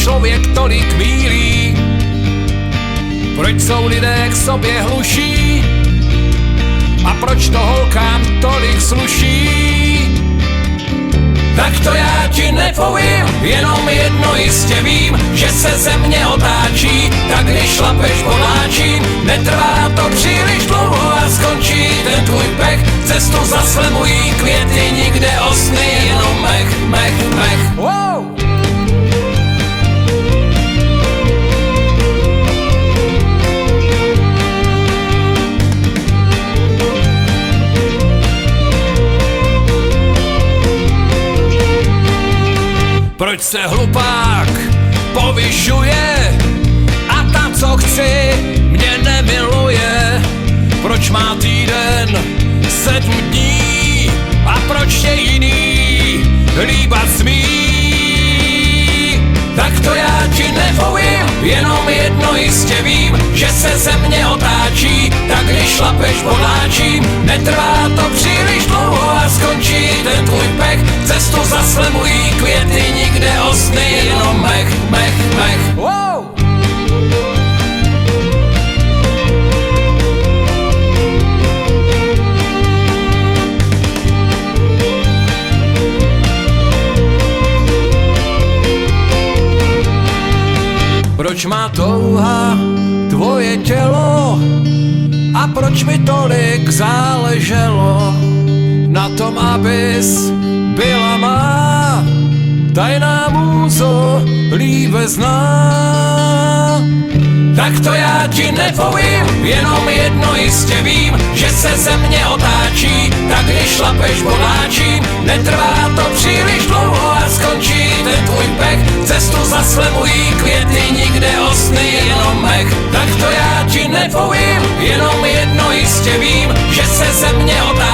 člověk tolik mýlí? Proč jsou lidé k sobě hluší? A proč to holkám tolik sluší? Tak to já ti nepovím, jenom jedno jistě vím, že se země otáčí, tak když šlapeš voláčím, netrvá to příliš dlouho a skončí ten tvůj pech. Cestu zaslemují květy, nikde osny, jenom mech, mech, mech. Wow! Proč se hlupák povyšuje a ta, co chci, mě nemiluje? Proč má týden 7 dní a proč tě jiný líbat smí? Tak to já ti nepovím, jenom jedno jistě vím, že se země otáčí, tak když šlapeš voláčím, netrvá to příliš dlouho a skončí ten tvůj pech. Cestu zaslemují květy, nikde osny, jenom mech, mech, mech. Wow! Proč má touha tvoje tělo a proč mi tolik záleželo na tom, abys byla má tajná můzo líbezná? Tak to já ti nepovím, jenom jedno jistě vím, že se země otáčí, tak když šlapeš voláčím, netrvá to příliš dlouho a skončí ten tvůj pech. Cestu zaslemují květy, nikde osny, jenom mech. Tak to já ti nepovím, jenom jedno jistě vím, že se země otáčí,